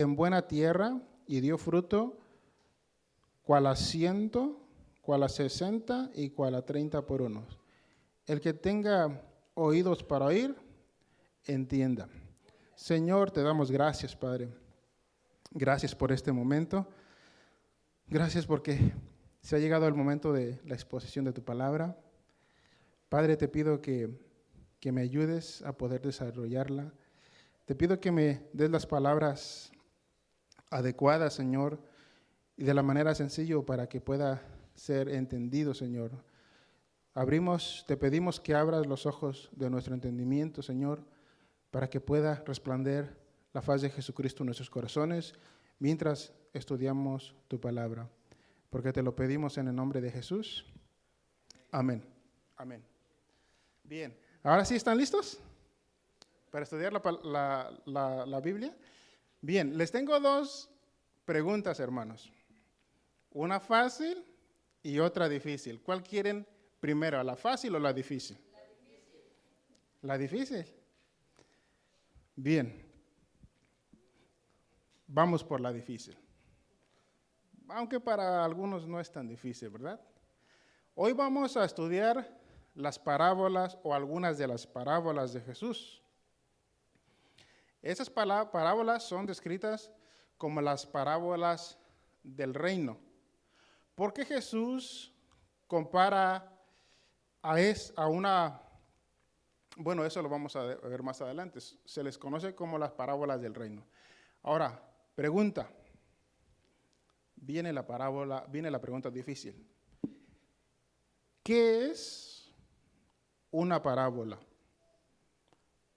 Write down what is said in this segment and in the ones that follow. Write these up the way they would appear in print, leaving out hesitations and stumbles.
en buena tierra y dio fruto, cual a 100, cual a 60 y cual a 30 por uno. El que tenga oídos para oír, entienda. Señor, te damos gracias, Padre. Gracias por este momento. Gracias porque se ha llegado el momento de la exposición de tu palabra. Padre, te pido que me ayudes a poder desarrollarla. Te pido que me des las palabras adecuadas, Señor, y de la manera sencilla para que pueda ser entendido, Señor. Te pedimos que abras los ojos de nuestro entendimiento, Señor, para que pueda resplandecer la faz de Jesucristo en nuestros corazones mientras estudiamos tu palabra. Porque te lo pedimos en el nombre de Jesús. Amén. Amén. Bien, ¿ahora sí están listos para estudiar la Biblia? Bien, les tengo dos preguntas, hermanos. Una fácil y otra difícil. ¿Cuál quieren primero, la fácil o la difícil? La difícil. Bien, vamos por la difícil. Aunque para algunos no es tan difícil, ¿verdad? Hoy vamos a estudiar las parábolas o algunas de las parábolas de Jesús. Esas parábolas son descritas como las parábolas del reino. Porque Jesús compara a una, bueno, eso lo vamos a ver más adelante, se les conoce como las parábolas del reino. Ahora, pregunta, viene la pregunta difícil. ¿Qué es una parábola?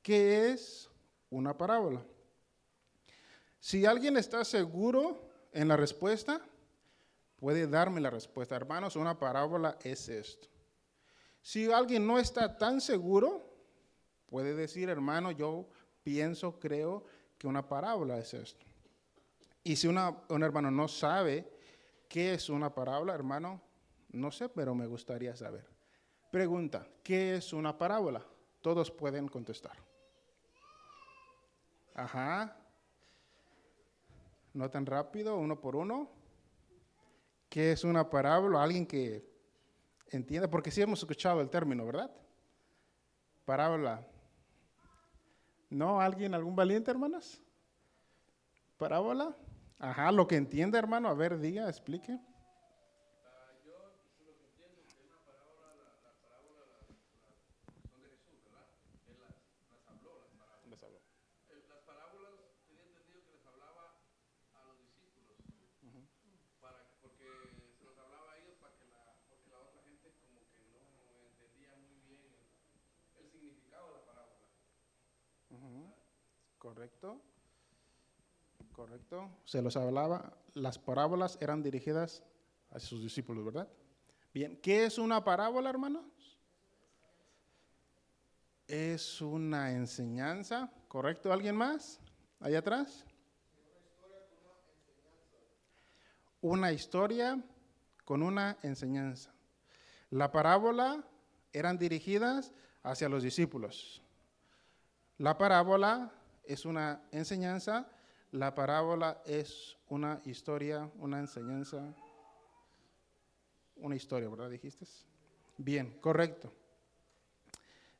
¿Qué es una parábola? Si alguien está seguro en la respuesta, puede darme la respuesta. Hermanos, una parábola es esto. Si alguien no está tan seguro, puede decir, hermano, yo pienso, creo que una parábola es esto. Y si un hermano no sabe qué es una parábola, hermano, no sé, pero me gustaría saber. Pregunta, ¿qué es una parábola? Todos pueden contestar. Ajá. No tan rápido, uno por uno. ¿Qué es una parábola? Alguien que entienda, porque sí hemos escuchado el término, ¿verdad? Parábola. ¿No? ¿Algún valiente, hermanos? ¿Parábola? Ajá, lo que entienda, hermano, a ver, diga, explique. Correcto, correcto. Se los hablaba, las parábolas eran dirigidas a sus discípulos, ¿verdad? Bien, ¿qué es una parábola, hermanos? Es una enseñanza, ¿correcto? ¿Alguien más? ¿Allá atrás? Una historia con una enseñanza. La parábola eran dirigidas hacia los discípulos. La parábola es una enseñanza, la parábola es una historia, una enseñanza, una historia, ¿verdad? ¿Dijiste? Bien, correcto.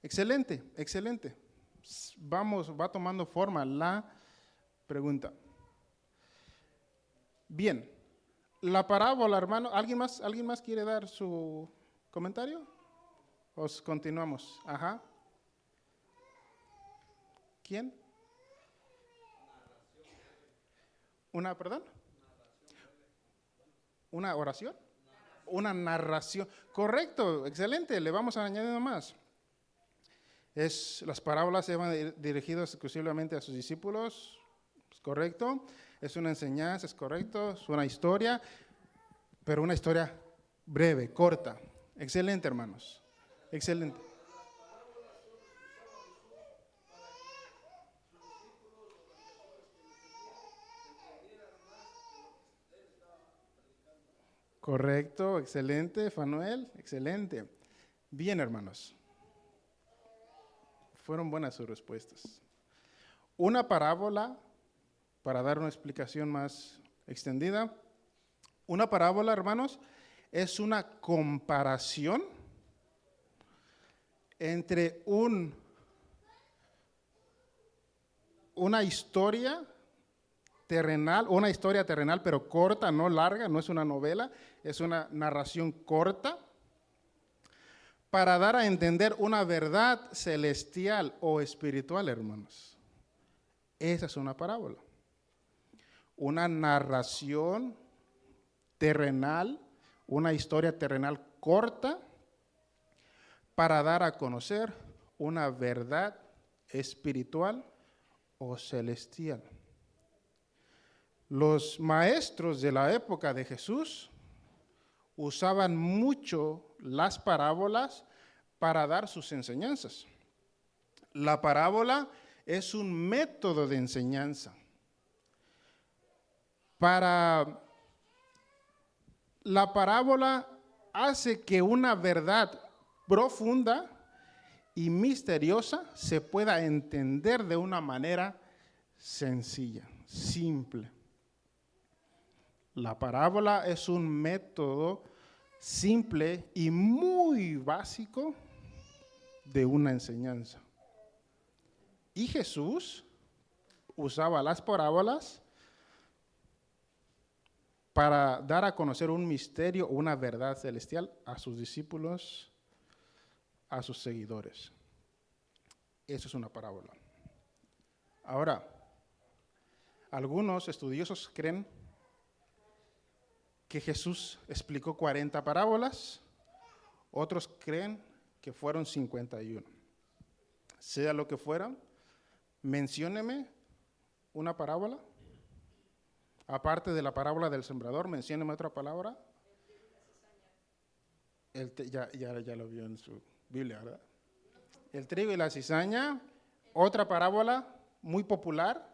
Excelente, excelente. Va tomando forma la pregunta. Bien, la parábola, hermano, ¿alguien más quiere dar su comentario? ¿O continuamos? Ajá. ¿Quién? ¿Perdón? ¿Una oración? Una narración. Correcto, excelente, le vamos a añadir más. Las parábolas se van dirigidas exclusivamente a sus discípulos, ¿es correcto? Es una enseñanza, es correcto, es una historia, pero una historia breve, corta. Excelente, hermanos, excelente. Correcto, excelente, Fanuel, excelente. Bien, hermanos. Fueron buenas sus respuestas. Una parábola para dar una explicación más extendida. Una parábola, hermanos, es una comparación entre una historia terrenal, pero corta, no larga, no es una novela, es una narración corta, para dar a entender una verdad celestial o espiritual, hermanos. Esa es una parábola. Una narración terrenal, una historia terrenal corta, para dar a conocer una verdad espiritual o celestial. Los maestros de la época de Jesús usaban mucho las parábolas para dar sus enseñanzas. La parábola es un método de enseñanza. La parábola hace que una verdad profunda y misteriosa se pueda entender de una manera sencilla, simple. La parábola es un método simple y muy básico de una enseñanza. Y Jesús usaba las parábolas para dar a conocer un misterio o una verdad celestial a sus discípulos, a sus seguidores. Eso es una parábola. Ahora, algunos estudiosos creen que Jesús explicó 40 parábolas, otros creen que fueron 51. Sea lo que fuera, mencióneme una parábola. Aparte de la parábola del sembrador, mencióneme otra palabra. Ya lo vio en su Biblia, ¿verdad? El trigo y la cizaña. Otra parábola muy popular.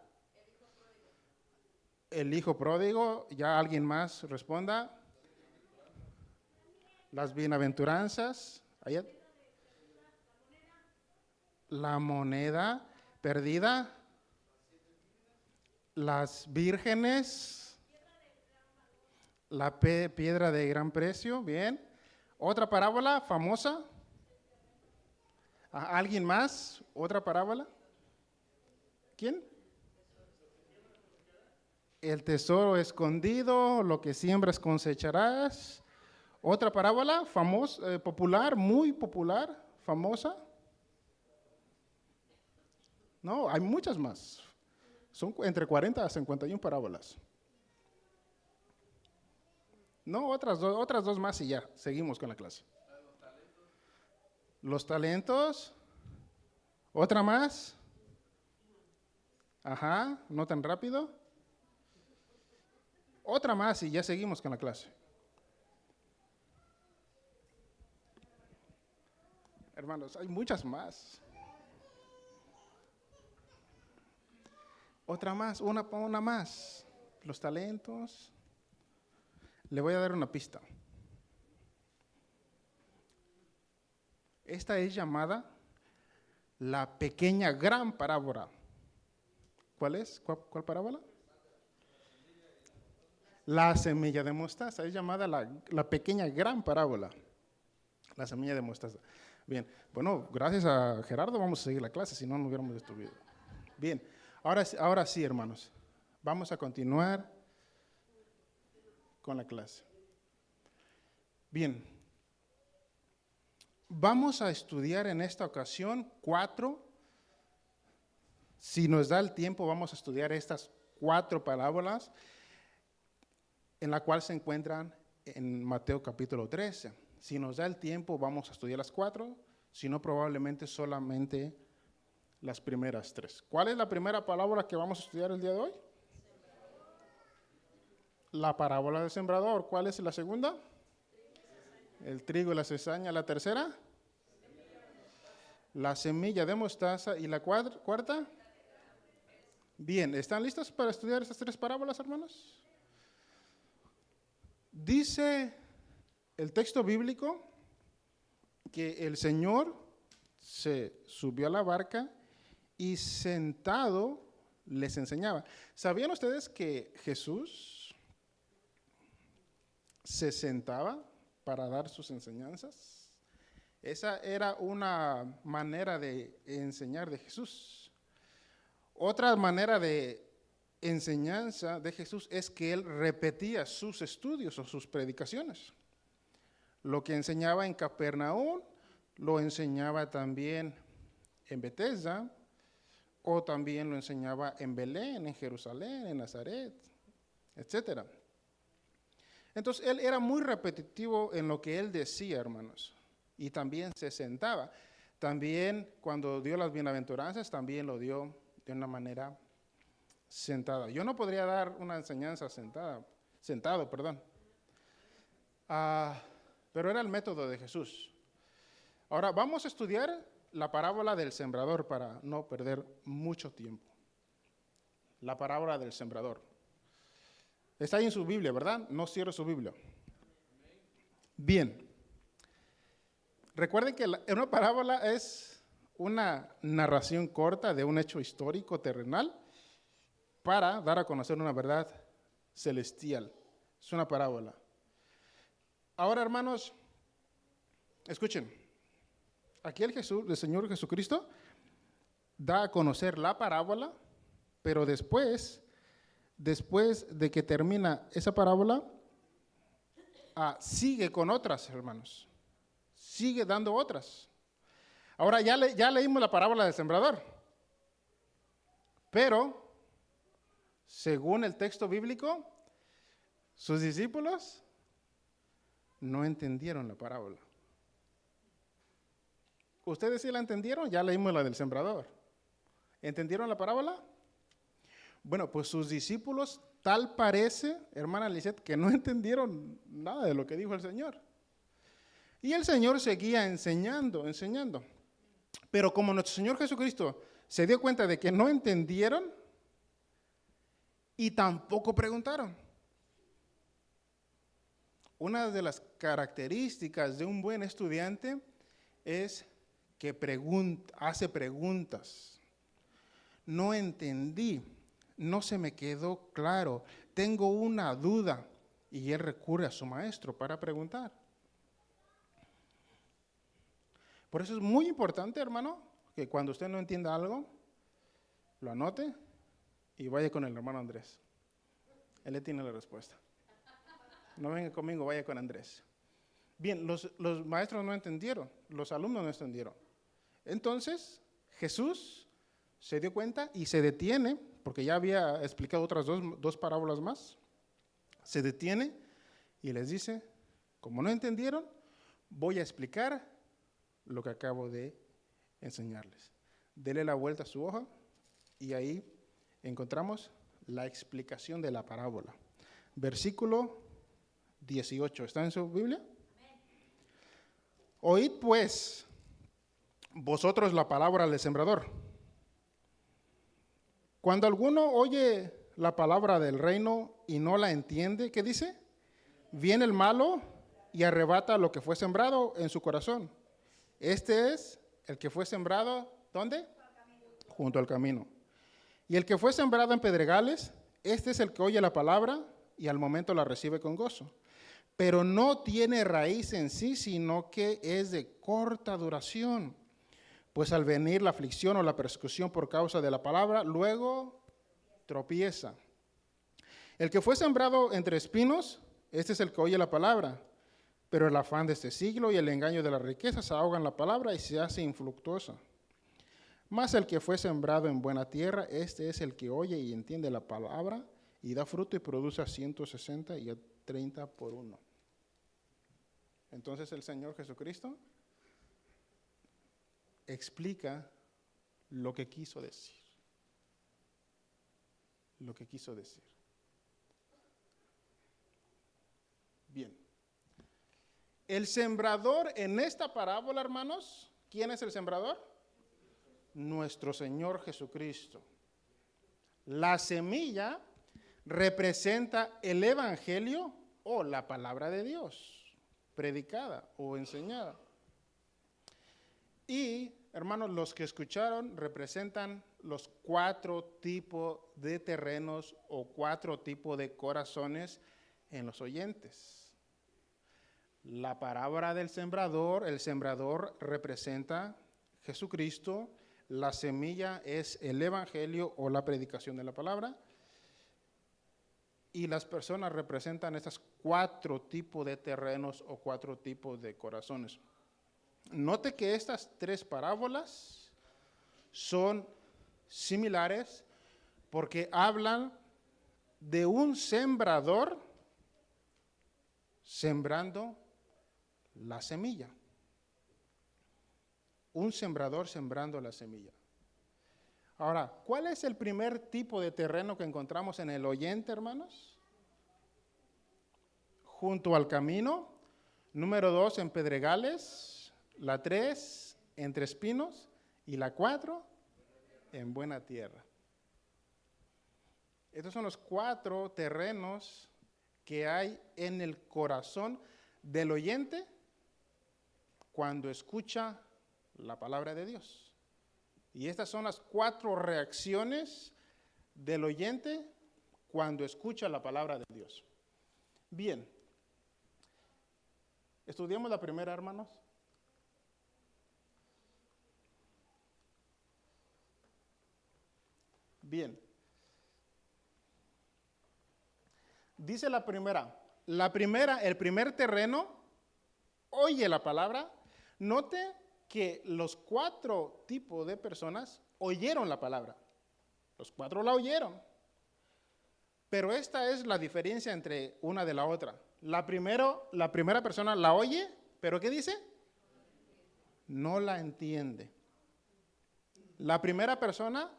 El hijo pródigo. Ya alguien más responda. Las bienaventuranzas. La moneda perdida. Las vírgenes. La piedra de gran precio. Bien. Otra parábola famosa. ¿Alguien más? ¿Otra parábola? ¿Quién? El tesoro escondido, lo que siembras cosecharás. Otra parábola famosa, popular, muy popular, famosa. No, hay muchas más. Son entre 40 a 51 parábolas. No, otras dos más y ya, seguimos con la clase. Los talentos. ¿Otra más? Ajá, no tan rápido. Otra más y ya seguimos con la clase. Hermanos, hay muchas más. Otra más, una más. Los talentos. Le voy a dar una pista. Esta es llamada la pequeña gran parábola. ¿Cuál es? ¿Cuál parábola? La semilla de mostaza. Es llamada la pequeña gran parábola. La semilla de mostaza. Bien, bueno, gracias a Gerardo vamos a seguir la clase, si no, no hubiéramos destruido. Bien, ahora sí, hermanos, vamos a continuar con la clase. Bien, vamos a estudiar en esta ocasión 4. Si nos da el tiempo, vamos a estudiar estas 4 parábolas en la cual se encuentran en Mateo capítulo 13. Si nos da el tiempo, vamos a estudiar las 4, si no, probablemente solamente las primeras 3. ¿Cuál es la primera parábola que vamos a estudiar el día de hoy? La parábola del sembrador. ¿Cuál es la segunda? El trigo y la cizaña. ¿La tercera? La semilla de mostaza. ¿Y la cuarta? Bien, ¿están listos para estudiar estas 3 parábolas, hermanos? Dice el texto bíblico que el Señor se subió a la barca y sentado les enseñaba. ¿Sabían ustedes que Jesús se sentaba para dar sus enseñanzas? Esa era una manera de enseñar de Jesús. Otra manera de enseñanza de Jesús es que él repetía sus estudios o sus predicaciones. Lo que enseñaba en Capernaum, lo enseñaba también en Betesda, o también lo enseñaba en Belén, en Jerusalén, en Nazaret, etc. Entonces, él era muy repetitivo en lo que él decía, hermanos, y también se sentaba. También cuando dio las bienaventuranzas, también lo dio de una manera sentada. Yo no podría dar una enseñanza sentado, pero era el método de Jesús. Ahora, vamos a estudiar la parábola del sembrador para no perder mucho tiempo. La parábola del sembrador. Está ahí en su Biblia, ¿verdad? No cierre su Biblia. Bien. Recuerden que una parábola es una narración corta de un hecho histórico terrenal para dar a conocer una verdad celestial. Es una parábola. Ahora, hermanos, escuchen. Aquí el Señor Jesucristo da a conocer la parábola, pero después de que termina esa parábola, sigue con otras, hermanos. Sigue dando otras. Ahora ya leímos la parábola del sembrador, pero según el texto bíblico, sus discípulos no entendieron la parábola. ¿Ustedes sí la entendieron? Ya leímos la del sembrador. ¿Entendieron la parábola? Bueno, pues sus discípulos, tal parece, hermana Lisette, que no entendieron nada de lo que dijo el Señor. Y el Señor seguía enseñando. Pero como nuestro Señor Jesucristo se dio cuenta de que no entendieron y tampoco preguntaron. Una de las características de un buen estudiante es que hace preguntas. No entendí, no se me quedó claro, tengo una duda, y él recurre a su maestro para preguntar. Por eso es muy importante, hermano, que cuando usted no entienda algo, lo anote y vaya con el hermano Andrés. Él le tiene la respuesta. No venga conmigo, vaya con Andrés. Bien, los maestros no entendieron, los alumnos no entendieron. Entonces, Jesús se dio cuenta y se detiene, porque ya había explicado otras dos parábolas más. Se detiene y les dice, como no entendieron, voy a explicar lo que acabo de enseñarles. Dele la vuelta a su hoja y ahí encontramos la explicación de la parábola. Versículo 18. ¿Está en su Biblia? Oíd pues vosotros la palabra del sembrador. Cuando alguno oye la palabra del reino y no la entiende, ¿qué dice? Viene el malo y arrebata lo que fue sembrado en su corazón. Este es el que fue sembrado, ¿dónde? Junto al camino. Y el que fue sembrado en pedregales, este es el que oye la palabra y al momento la recibe con gozo. Pero no tiene raíz en sí, sino que es de corta duración. Pues al venir la aflicción o la persecución por causa de la palabra, luego tropieza. El que fue sembrado entre espinos, este es el que oye la palabra, pero el afán de este siglo y el engaño de las riquezas ahogan la palabra y se hace infructuosa. Mas el que fue sembrado en buena tierra, este es el que oye y entiende la palabra y da fruto y produce a 160 y a 30 por uno. Entonces el Señor Jesucristo explica lo que quiso decir. Lo que quiso decir. Bien. El sembrador en esta parábola, hermanos, ¿quién es el sembrador? Nuestro Señor Jesucristo. La semilla representa el evangelio o la palabra de Dios, predicada o enseñada. Y, hermanos, los que escucharon representan los 4 tipos de terrenos o 4 tipos de corazones en los oyentes. La parábola del sembrador, el sembrador representa Jesucristo, la semilla es el evangelio o la predicación de la palabra, y las personas representan estos 4 tipos de terrenos o 4 tipos de corazones. Note que estas 3 parábolas son similares porque hablan de un sembrador sembrando la semilla. Un sembrador sembrando la semilla. Ahora, ¿cuál es el primer tipo de terreno que encontramos en el oyente, hermanos? Junto al camino. Número 2, en pedregales. La 3, entre espinos. Y la 4, en buena tierra. Estos son los 4 terrenos que hay en el corazón del oyente cuando escucha la palabra de Dios. Y estas son las 4 reacciones del oyente cuando escucha la palabra de Dios. Bien. Estudiamos la primera, hermanos. Bien. Dice el primer terreno oye la palabra. Note que los 4 tipos de personas oyeron la palabra. Los 4 la oyeron. Pero esta es la diferencia entre una de la otra. La primera persona la oye, pero ¿qué dice? No la entiende. La primera persona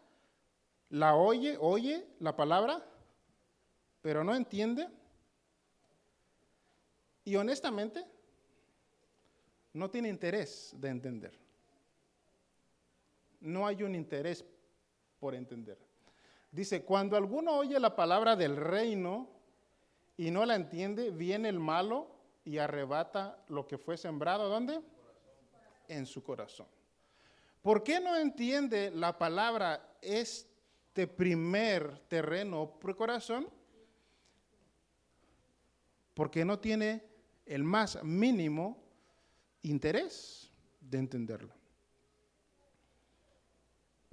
la oye la palabra, pero no entiende. Y honestamente, no tiene interés de entender. No hay un interés por entender. Dice, cuando alguno oye la palabra del reino y no la entiende, viene el malo y arrebata lo que fue sembrado, ¿dónde? En su corazón. ¿Por qué no entiende la palabra este primer terreno por corazón? Porque no tiene el más mínimo interés de entenderlo.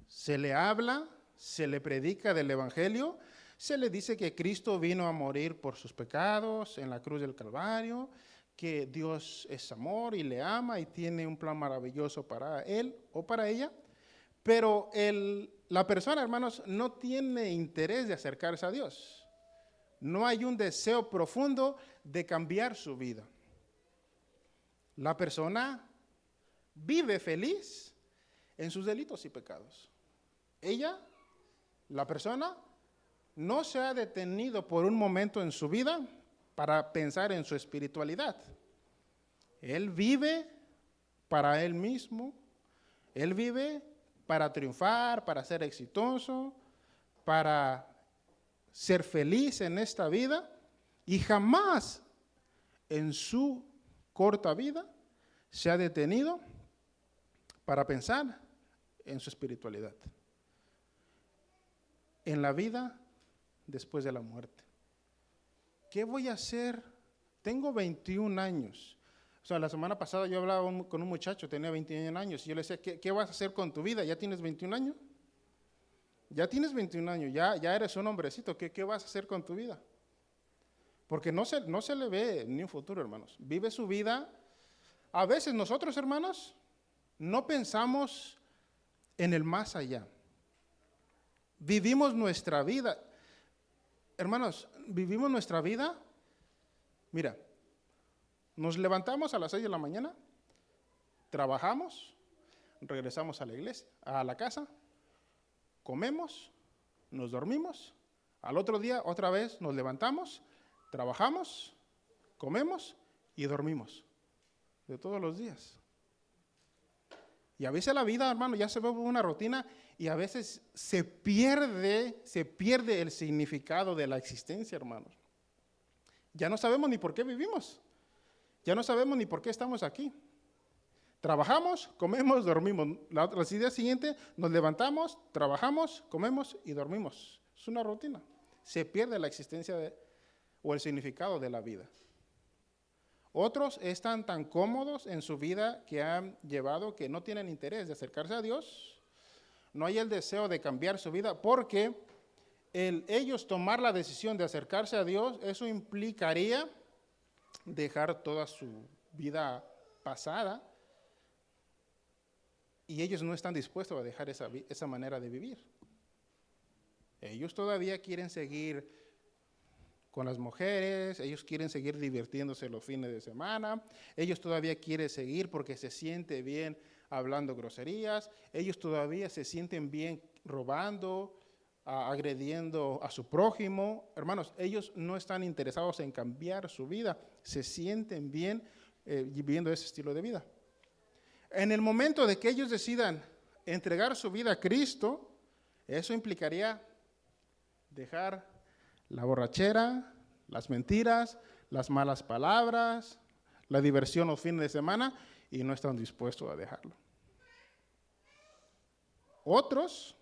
Se le habla, se le predica del evangelio, se le dice que Cristo vino a morir por sus pecados en la cruz del Calvario, que Dios es amor y le ama y tiene un plan maravilloso para él o para ella, pero la persona, hermanos, no tiene interés de acercarse a Dios. No hay un deseo profundo de cambiar su vida. La persona vive feliz en sus delitos y pecados. La persona, no se ha detenido por un momento en su vida para pensar en su espiritualidad. Él vive para él mismo, él vive para triunfar, para ser exitoso, para ser feliz en esta vida, y jamás en su corta vida se ha detenido para pensar en su espiritualidad, en la vida después de la muerte. ¿Qué voy a hacer? Tengo 21 años. O sea, la semana pasada yo hablaba con un muchacho, tenía 21 años, y yo le decía, ¿qué vas a hacer con tu vida? ¿Ya tienes 21 años? Ya tienes 21 años, ya eres un hombrecito, ¿qué vas a hacer con tu vida? Porque no se le ve ni un futuro, hermanos. Vive su vida. A veces nosotros, hermanos, no pensamos en el más allá. Vivimos nuestra vida. Hermanos, vivimos nuestra vida. Mira, nos levantamos a las 6 de la mañana, trabajamos, regresamos a la iglesia, a la casa, comemos, nos dormimos, al otro día otra vez nos levantamos, trabajamos, comemos y dormimos. De todos los días. Y a veces la vida, hermano, ya se ve una rutina y a veces se pierde el significado de la existencia, hermanos. Ya no sabemos ni por qué vivimos. Ya no sabemos ni por qué estamos aquí. Trabajamos, comemos, dormimos. Al día siguiente nos levantamos, trabajamos, comemos y dormimos. Es una rutina. Se pierde la existencia o el significado de la vida. Otros están tan cómodos en su vida que han llevado que no tienen interés de acercarse a Dios. No hay el deseo de cambiar su vida porque ellos tomar la decisión de acercarse a Dios, eso implicaría dejar toda su vida pasada y ellos no están dispuestos a dejar esa manera de vivir. Ellos todavía quieren seguir con las mujeres, ellos quieren seguir divirtiéndose los fines de semana, ellos todavía quieren seguir porque se siente bien hablando groserías, ellos todavía se sienten bien robando, agrediendo a su prójimo. Hermanos, ellos no están interesados en cambiar su vida, se sienten bien viviendo ese estilo de vida. En el momento de que ellos decidan entregar su vida a Cristo, eso implicaría dejar la borrachera, las mentiras, las malas palabras, la diversión los fines de semana, y no están dispuestos a dejarlo. Otros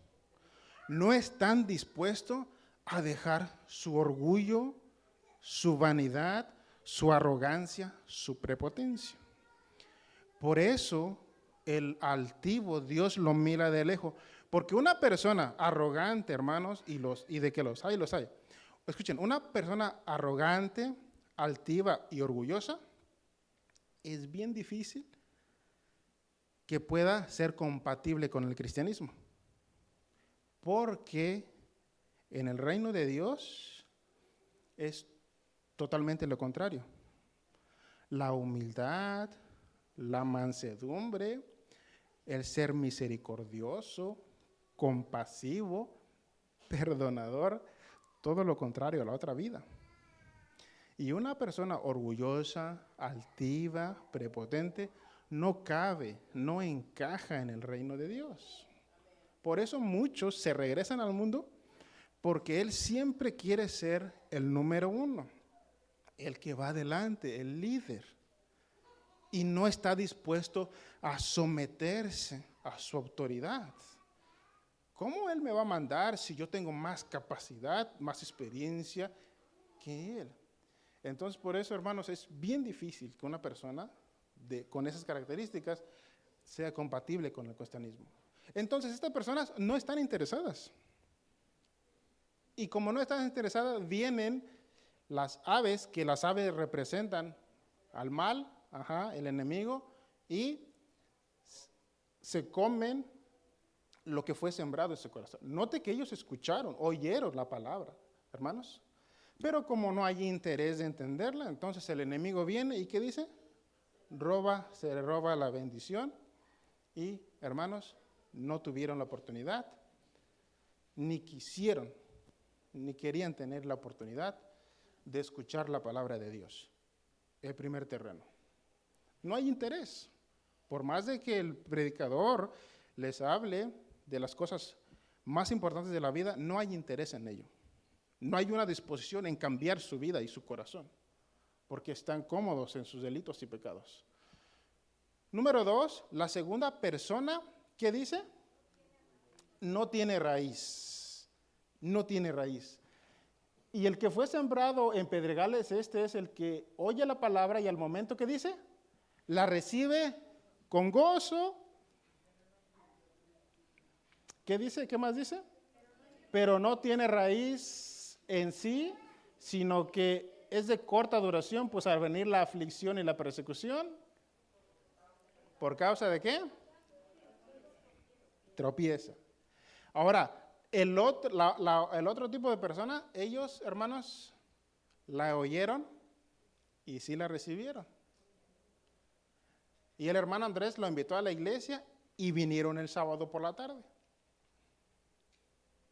no están dispuestos a dejar su orgullo, su vanidad, su arrogancia, su prepotencia. Por eso el altivo Dios lo mira de lejos, porque una persona arrogante, hermanos, y de que los hay. Escuchen, una persona arrogante, altiva y orgullosa, es bien difícil que pueda ser compatible con el cristianismo. Porque en el reino de Dios es totalmente lo contrario. La humildad, la mansedumbre, el ser misericordioso, compasivo, perdonador, todo lo contrario a la otra vida. Y una persona orgullosa, altiva, prepotente, no cabe, no encaja en el reino de Dios. Por eso muchos se regresan al mundo, porque él siempre quiere ser el número uno, el que va adelante, el líder. Y no está dispuesto a someterse a su autoridad. ¿Cómo él me va a mandar si yo tengo más capacidad, más experiencia que él? Entonces, por eso, hermanos, es bien difícil que una persona con esas características sea compatible con el cristianismo. Entonces, estas personas no están interesadas. Y como no están interesadas, vienen las aves, que las aves representan al mal, el enemigo, y se comen lo que fue sembrado en su corazón. Note que ellos escucharon, oyeron la palabra, hermanos. Pero como no hay interés de entenderla, entonces el enemigo viene y ¿qué dice? Se le roba la bendición y, hermanos, no tuvieron la oportunidad, ni quisieron, ni querían tener la oportunidad de escuchar la palabra de Dios. El primer terreno. No hay interés. Por más de que el predicador les hable de las cosas más importantes de la vida, no hay interés en ello. No hay una disposición en cambiar su vida y su corazón, porque están cómodos en sus delitos y pecados. Número 2, la segunda persona, ¿qué dice? No tiene raíz. No tiene raíz. Y el que fue sembrado en pedregales, este es el que oye la palabra y al momento que dice, la recibe con gozo. ¿Qué dice? ¿Qué más dice? Pero no tiene raíz en sí, sino que es de corta duración, pues al venir la aflicción y la persecución, ¿por causa de qué? Tropieza. Ahora, el otro tipo de personas, ellos, hermanos, la oyeron y sí la recibieron. Y el hermano Andrés lo invitó a la iglesia y vinieron el sábado por la tarde.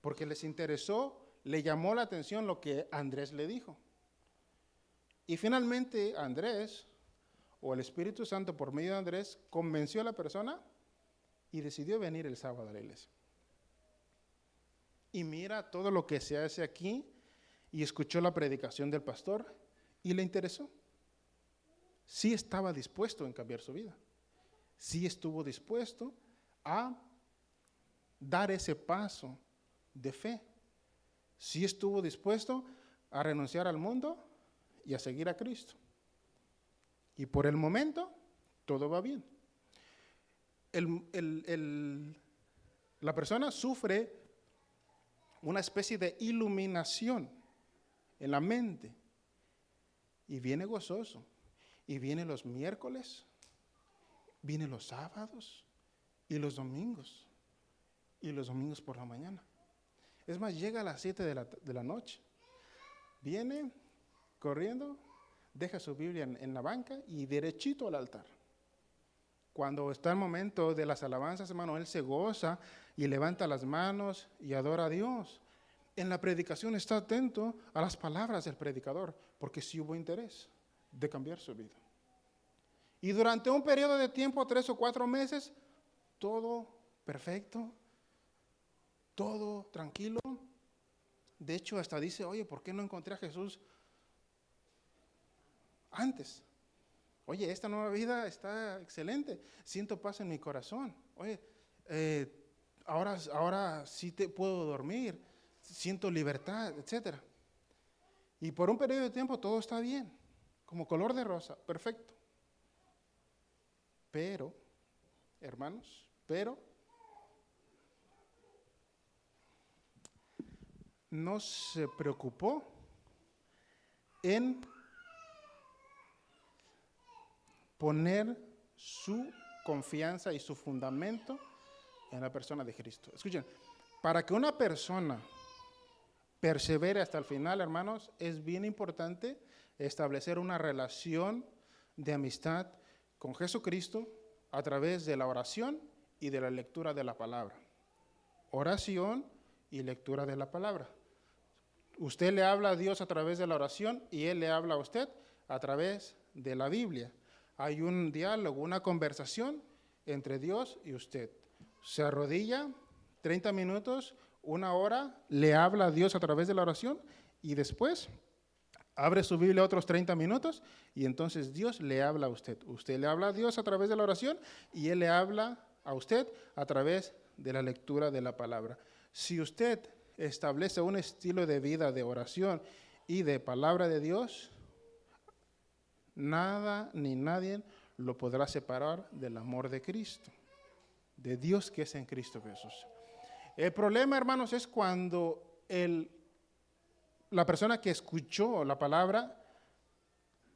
Porque les interesó, le llamó la atención lo que Andrés le dijo. Y finalmente Andrés, o el Espíritu Santo por medio de Andrés, convenció a la persona y decidió venir el sábado a la iglesia. Y mira todo lo que se hace aquí y escuchó la predicación del pastor y le interesó. Sí estaba dispuesto en cambiar su vida. sí estuvo dispuesto a dar ese paso de fe. Sí estuvo dispuesto a renunciar al mundo y a seguir a Cristo. Y por el momento, todo va bien. La persona sufre una especie de iluminación en la mente y viene gozoso. Y viene los miércoles, viene los sábados y los domingos. Y los domingos por la mañana. Es más, llega a las 7 de la noche. Viene corriendo, deja su Biblia en la banca y derechito al altar. Cuando está el momento de las alabanzas, hermano, él se goza y levanta las manos y adora a Dios. En la predicación está atento a las palabras del predicador, porque sí hubo interés de cambiar su vida. Y durante un periodo de tiempo, 3 o 4 meses, todo perfecto, todo tranquilo. De hecho, hasta dice, oye, ¿por qué no encontré a Jesús antes? Oye, esta nueva vida está excelente. Siento paz en mi corazón. Oye, ahora sí te puedo dormir. Siento libertad, etc. Y por un periodo de tiempo todo está bien, como color de rosa, perfecto. Pero, hermanos, no se preocupó en poner su confianza y su fundamento en la persona de Cristo. Escuchen, para que una persona persevere hasta el final, hermanos, es bien importante establecer una relación de amistad con Jesucristo a través de la oración y de la lectura de la palabra. Oración y lectura de la palabra. Usted le habla a Dios a través de la oración y Él le habla a usted a través de la Biblia. Hay un diálogo, una conversación entre Dios y usted. Se arrodilla 30 minutos, 1 hora, le habla a Dios a través de la oración y después abre su Biblia otros 30 minutos y entonces Dios le habla a usted. Usted le habla a Dios a través de la oración y Él le habla a usted a través de la lectura de la palabra. Si usted establece un estilo de vida de oración y de palabra de Dios, nada ni nadie lo podrá separar del amor de Cristo, de Dios que es en Cristo Jesús. El problema, hermanos, es cuando la persona que escuchó la palabra,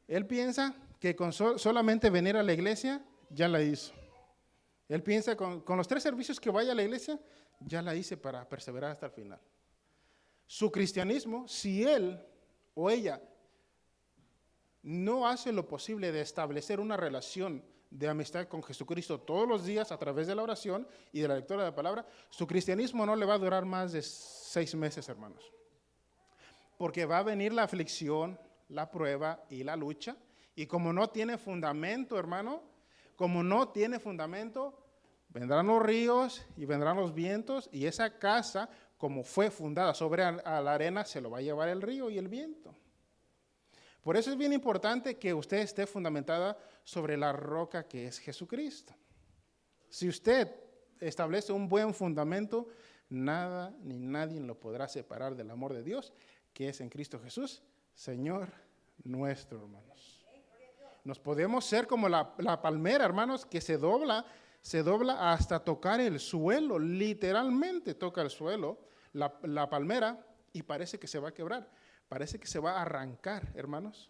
él piensa que con solamente venir a la iglesia ya la hizo. Él piensa con los 3 servicios que vaya a la iglesia, ya la hice para perseverar hasta el final. Su cristianismo, si él o ella no hace lo posible de establecer una relación de amistad con Jesucristo todos los días a través de la oración y de la lectura de la palabra, su cristianismo no le va a durar más de 6 meses, hermanos. Porque va a venir la aflicción, la prueba y la lucha, y como no tiene fundamento, hermano, como no tiene fundamento, vendrán los ríos y vendrán los vientos, y esa casa, como fue fundada sobre a la arena, se lo va a llevar el río y el viento. Por eso es bien importante que usted esté fundamentada sobre la roca que es Jesucristo. Si usted establece un buen fundamento, nada ni nadie lo podrá separar del amor de Dios, que es en Cristo Jesús, Señor nuestro, hermanos. Nos podemos ser como la palmera, hermanos, que se dobla hasta tocar el suelo, literalmente toca el suelo, la palmera, y parece que se va a quebrar. Parece que se va a arrancar, hermanos,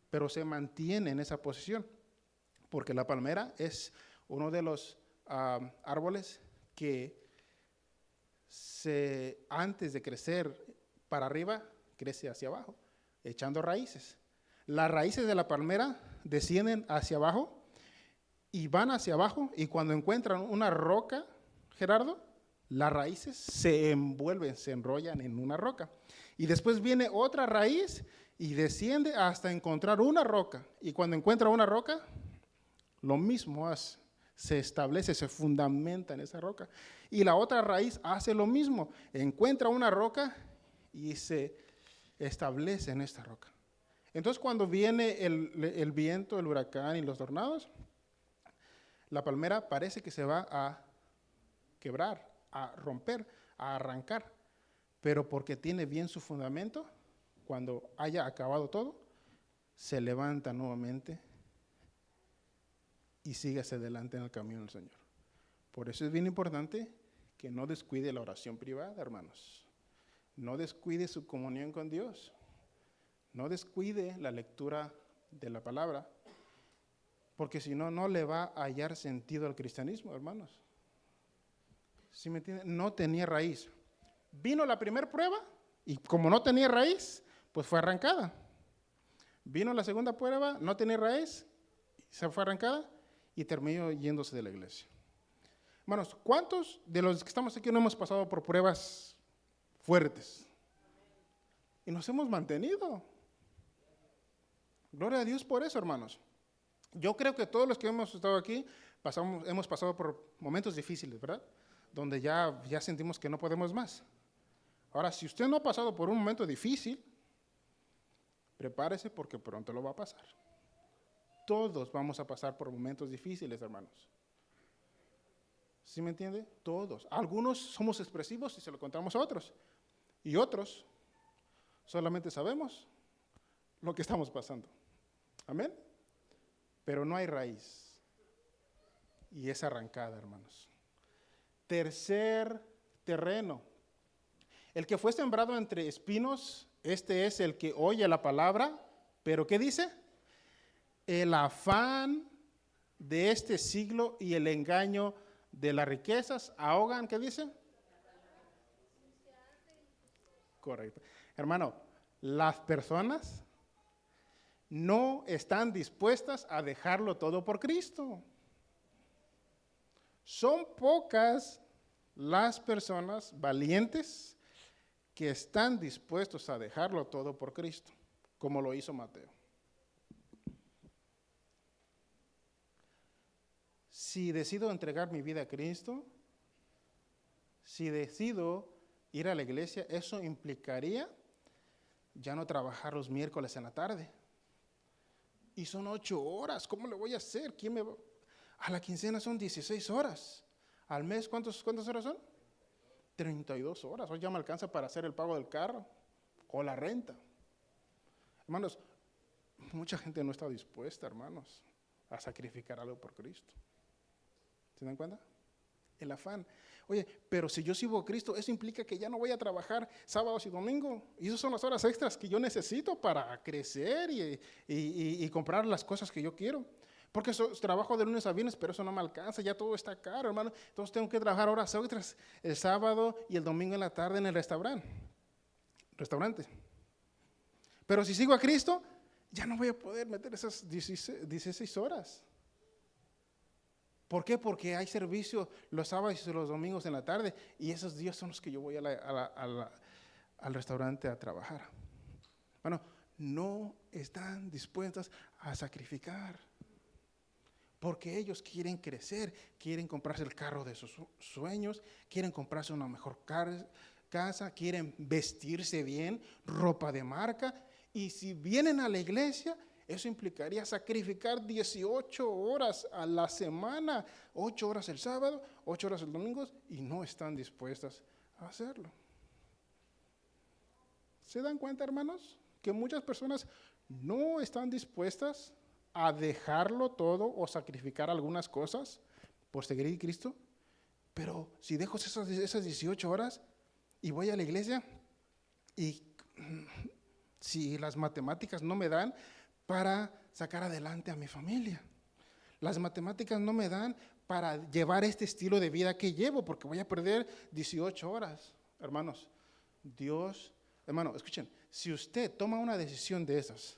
pero se mantiene en esa posición, porque la palmera es uno de los árboles que antes de crecer para arriba, crece hacia abajo, echando raíces. Las raíces de la palmera descienden hacia abajo y van hacia abajo, y cuando encuentran una roca, Gerardo, las raíces se envuelven, se enrollan en una roca. Y después viene otra raíz y desciende hasta encontrar una roca. Y cuando encuentra una roca, lo mismo hace. Se establece, se fundamenta en esa roca. Y la otra raíz hace lo mismo. Encuentra una roca y se establece en esta roca. Entonces, cuando viene el viento, el huracán y los tornados, La palmera parece que se va a quebrar, a romper, a arrancar, pero porque tiene bien su fundamento, cuando haya acabado todo, se levanta nuevamente y sigue hacia adelante en el camino del Señor. Por eso es bien importante que no descuide la oración privada, hermanos. No descuide su comunión con Dios. No descuide la lectura de la palabra, porque si no, no le va a hallar sentido al cristianismo, hermanos. ¿Sí me entienden? No tenía raíz. Vino la primera prueba y como no tenía raíz, pues fue arrancada. Vino la segunda prueba, no tenía raíz, se fue arrancada y terminó yéndose de la iglesia. Hermanos, ¿cuántos de los que estamos aquí no hemos pasado por pruebas fuertes? Y nos hemos mantenido. Gloria a Dios por eso, hermanos. Yo creo que todos los que hemos estado aquí hemos pasado por momentos difíciles, ¿verdad? Donde ya sentimos que no podemos más. Ahora, si usted no ha pasado por un momento difícil, prepárese porque pronto lo va a pasar. Todos vamos a pasar por momentos difíciles, hermanos. ¿Sí me entiende? Todos. Algunos somos expresivos y se lo contamos a otros. Y otros solamente sabemos lo que estamos pasando. Amén. Pero no hay raíz. Y es arrancada, hermanos. Tercer terreno. El que fue sembrado entre espinos, este es el que oye la palabra, pero ¿qué dice? El afán de este siglo y el engaño de las riquezas ahogan, ¿qué dice? Correcto. Hermano, las personas no están dispuestas a dejarlo todo por Cristo. Son pocas las personas valientes que están dispuestos a dejarlo todo por Cristo, como lo hizo Mateo. Si decido entregar mi vida a Cristo, si decido ir a la iglesia, eso implicaría ya no trabajar los miércoles en la tarde. Y son 8 horas, ¿cómo le voy a hacer? ¿Quién me va? A la quincena son 16 horas. Al mes, ¿cuántas horas son? 32 horas. Hoy ya me alcanza para hacer el pago del carro o la renta. Hermanos, mucha gente no está dispuesta, hermanos, a sacrificar algo por Cristo. ¿Se dan cuenta? El afán. Oye, pero si yo sirvo a Cristo, eso implica que ya no voy a trabajar sábados y domingos. Y esas son las horas extras que yo necesito para crecer y comprar las cosas que yo quiero. Porque trabajo de lunes a viernes, pero eso no me alcanza, ya todo está caro, hermano. Entonces tengo que trabajar horas extras el sábado y el domingo en la tarde en el restaurante. Pero si sigo a Cristo, ya no voy a poder meter esas 16 horas. ¿Por qué? Porque hay servicio los sábados y los domingos en la tarde y esos días son los que yo voy al restaurante a trabajar. Bueno, no están dispuestas a sacrificar porque ellos quieren crecer, quieren comprarse el carro de sus sueños, quieren comprarse una mejor casa, quieren vestirse bien, ropa de marca, y si vienen a la iglesia, eso implicaría sacrificar 18 horas a la semana, 8 horas el sábado, 8 horas el domingo, y no están dispuestas a hacerlo. ¿Se dan cuenta, hermanos? Que muchas personas no están dispuestas a dejarlo todo o sacrificar algunas cosas por seguir a Cristo, pero si dejo esas 18 horas y voy a la iglesia y si las matemáticas no me dan para sacar adelante a mi familia, las matemáticas no me dan para llevar este estilo de vida que llevo porque voy a perder 18 horas, hermanos. Hermano, escuchen, si usted toma una decisión de esas,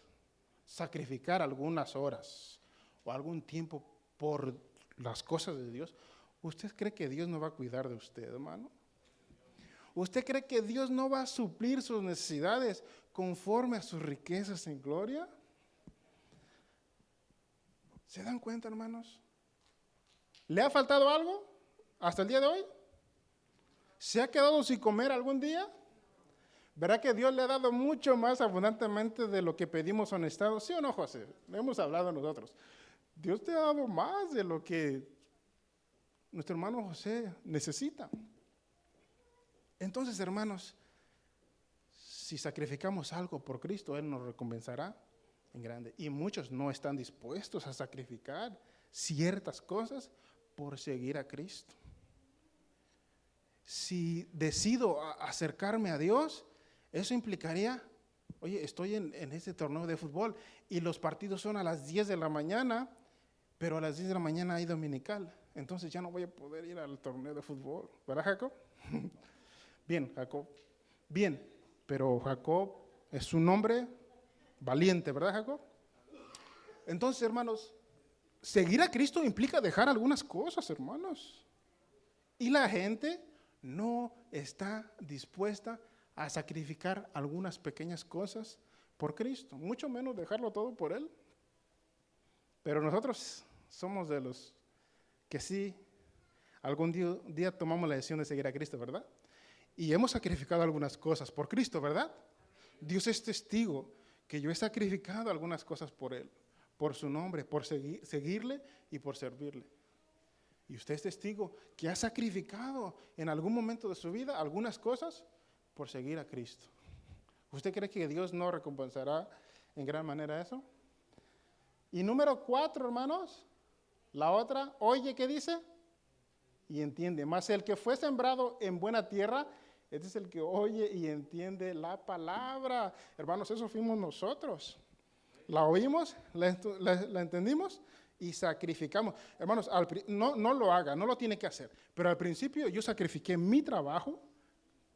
sacrificar algunas horas o algún tiempo por las cosas de Dios, ¿usted cree que Dios no va a cuidar de usted, hermano? ¿Usted cree que Dios no va a suplir sus necesidades conforme a sus riquezas en gloria? ¿Se dan cuenta, hermanos? ¿Le ha faltado algo hasta el día de hoy? ¿Se ha quedado sin comer algún día? ¿Verá que Dios le ha dado mucho más abundantemente de lo que pedimos o necesitamos? ¿Sí o no, José? Hemos hablado nosotros. Dios te ha dado más de lo que nuestro hermano José necesita. Entonces, hermanos, si sacrificamos algo por Cristo, Él nos recompensará en grande. Y muchos no están dispuestos a sacrificar ciertas cosas por seguir a Cristo. Si decido acercarme a Dios, eso implicaría, oye, estoy en este torneo de fútbol y los partidos son a las 10 de la mañana, pero a las 10 de la mañana hay dominical. Entonces ya no voy a poder ir al torneo de fútbol. ¿Verdad, Jacob? Bien, Jacob. Bien, pero Jacob es un hombre valiente, ¿verdad, Jacob? Entonces, hermanos, seguir a Cristo implica dejar algunas cosas, hermanos. Y la gente no está dispuesta a sacrificar algunas pequeñas cosas por Cristo, mucho menos dejarlo todo por Él. Pero nosotros somos de los que sí, algún día tomamos la decisión de seguir a Cristo, ¿verdad? Y hemos sacrificado algunas cosas por Cristo, ¿verdad? Dios es testigo que yo he sacrificado algunas cosas por Él, por su nombre, por seguirle y por servirle. Y usted es testigo que ha sacrificado en algún momento de su vida algunas cosas por seguir a Cristo. ¿Usted cree que Dios no recompensará en gran manera eso? Y número 4, hermanos, la otra, oye, ¿qué dice? Y entiende. Más el que fue sembrado en buena tierra, este es el que oye y entiende la palabra. Hermanos, eso fuimos nosotros. La oímos, la entendimos y sacrificamos. Hermanos, no lo haga, no lo tiene que hacer. Pero al principio yo sacrifiqué mi trabajo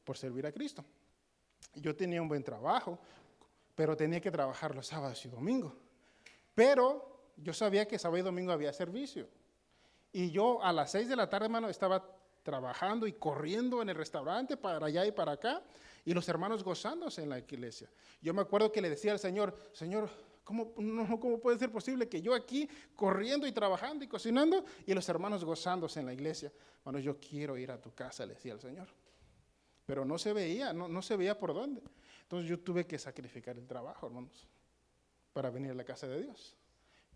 por servir a Cristo. Yo tenía un buen trabajo, pero tenía que trabajar los sábados y domingos. Pero yo sabía que sábado y domingo había servicio. Y yo a las 6 de la tarde, hermano, estaba trabajando y corriendo en el restaurante para allá y para acá, y los hermanos gozándose en la iglesia. Yo me acuerdo que le decía al Señor, Señor, ¿cómo puede ser posible que yo aquí corriendo y trabajando y cocinando y los hermanos gozándose en la iglesia? Bueno, yo quiero ir a tu casa, le decía al Señor. Pero no se veía, no se veía por dónde. Entonces yo tuve que sacrificar el trabajo, hermanos, para venir a la casa de Dios.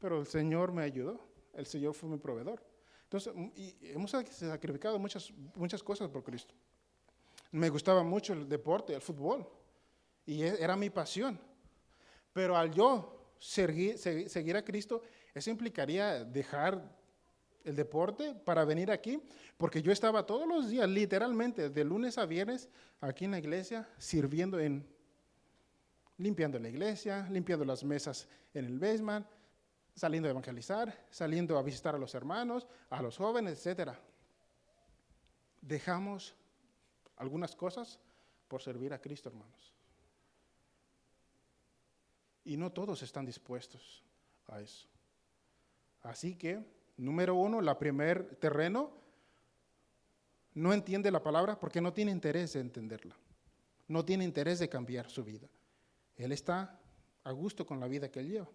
Pero el Señor me ayudó, el Señor fue mi proveedor. Entonces, hemos sacrificado muchas cosas por Cristo. Me gustaba mucho el deporte, el fútbol, y era mi pasión. Pero al yo seguir a Cristo, eso implicaría dejar el deporte para venir aquí, porque yo estaba todos los días, literalmente, de lunes a viernes, aquí en la iglesia, sirviendo limpiando la iglesia, limpiando las mesas en el basement, saliendo a evangelizar, saliendo a visitar a los hermanos, a los jóvenes, etc. Dejamos algunas cosas por servir a Cristo, hermanos. Y no todos están dispuestos a eso. Así que, número 1, la primer terreno no entiende la palabra porque no tiene interés de entenderla. No tiene interés de cambiar su vida. Él está a gusto con la vida que él lleva.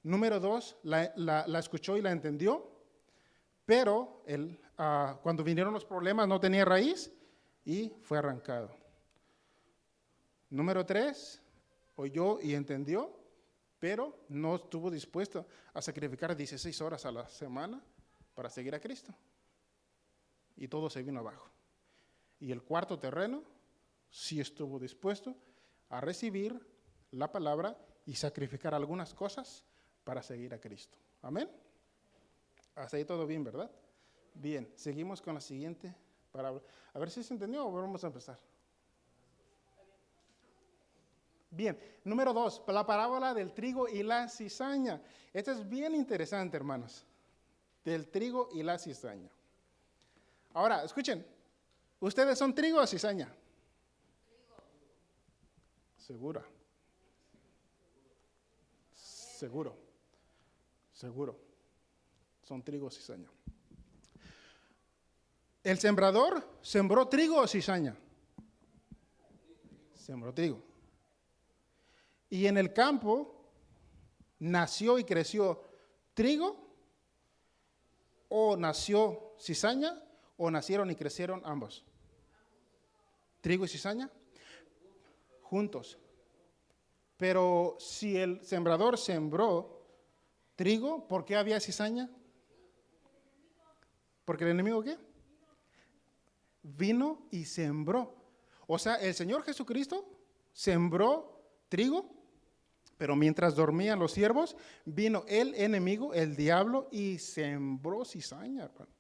Número 2, la escuchó y la entendió, pero él, cuando vinieron los problemas no tenía raíz y fue arrancado. Número 3, oyó y entendió, pero no estuvo dispuesto a sacrificar 16 horas a la semana para seguir a Cristo. Y todo se vino abajo. Y el cuarto terreno sí estuvo dispuesto a recibir la palabra y sacrificar algunas cosas para seguir a Cristo. Amén. Hasta ahí todo bien, ¿verdad? Bien, seguimos con la siguiente parábola. A ver si se entendió o vamos a empezar. Bien, número 2, la parábola del trigo y la cizaña. Esta es bien interesante, hermanos. Del trigo y la cizaña. Ahora, escuchen, ¿ustedes son trigo o cizaña? Trigo. ¿Segura? Seguro. Son trigo o cizaña. ¿El sembrador sembró trigo o cizaña? Sembró trigo. Y en el campo nació y creció trigo, o nació cizaña, o nacieron y crecieron ambos. Trigo y cizaña juntos. Pero si el sembrador sembró trigo, ¿por qué había cizaña? Porque el enemigo, ¿qué? Vino y sembró. O sea, el Señor Jesucristo sembró trigo, pero mientras dormían los siervos, vino el enemigo, el diablo, y sembró cizaña, hermano.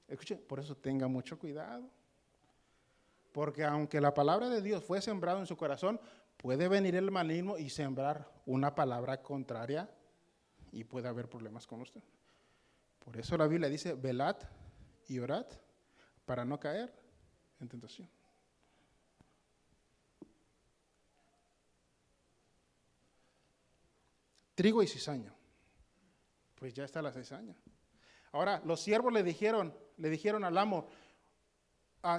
Escuche, por eso tenga mucho cuidado. Porque aunque la palabra de Dios fue sembrada en su corazón, puede venir el maligno y sembrar una palabra contraria y puede haber problemas con usted. Por eso la Biblia dice, velad y orad para no caer en tentación. Trigo y cizaña. Pues ya está la cizaña. Ahora, los siervos le dijeron al amo,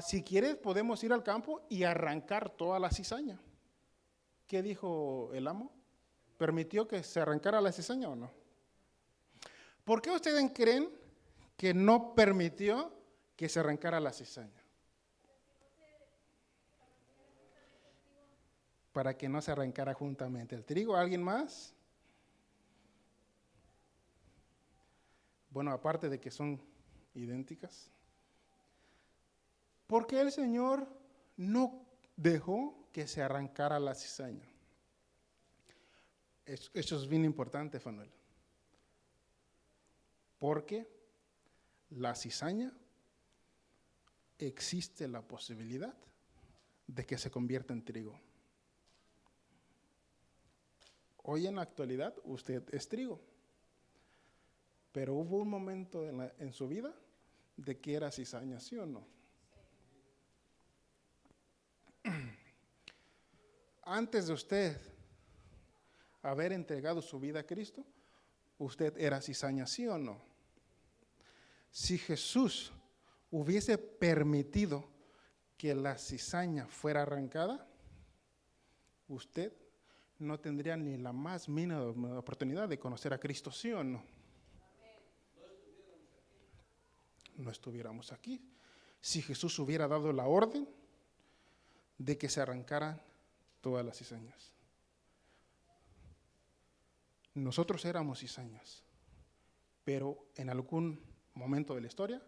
si quieres podemos ir al campo y arrancar toda la cizaña. ¿Qué dijo el amo? ¿Permitió que se arrancara la cizaña o no? ¿Por qué ustedes creen que no permitió que se arrancara la cizaña? Para que no se arrancara juntamente el trigo. ¿Alguien más? Bueno, aparte de que son idénticas. ¿Por qué el Señor no dejó que se arrancara la cizaña? Eso es bien importante, Fanuel. Porque la cizaña existe la posibilidad de que se convierta en trigo. Hoy en la actualidad usted es trigo. Pero hubo un momento en su vida de que era cizaña, ¿sí o no? Antes de usted haber entregado su vida a Cristo, usted era cizaña, ¿sí o no? Si Jesús hubiese permitido que la cizaña fuera arrancada, usted no tendría ni la más mínima oportunidad de conocer a Cristo, ¿sí o no? No estuviéramos aquí. Si Jesús hubiera dado la orden de que se arrancaran todas las cizañas. Nosotros éramos cizañas, pero en algún momento de la historia,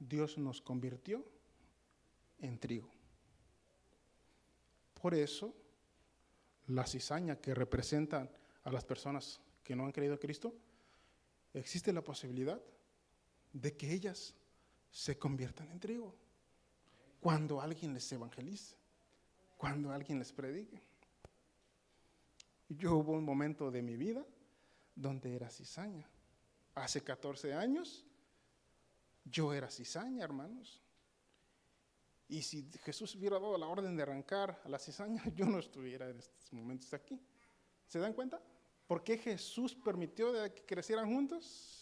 Dios nos convirtió en trigo. Por eso, la cizaña que representan a las personas que no han creído en Cristo, existe la posibilidad de que ellas se conviertan en trigo cuando alguien les evangelice, cuando alguien les predique. Yo hubo un momento de mi vida donde era cizaña. Hace 14 años yo era cizaña, hermanos. Y si Jesús hubiera dado la orden de arrancar a la cizaña, yo no estuviera en estos momentos aquí. ¿Se dan cuenta? ¿Por qué Jesús permitió que crecieran juntos?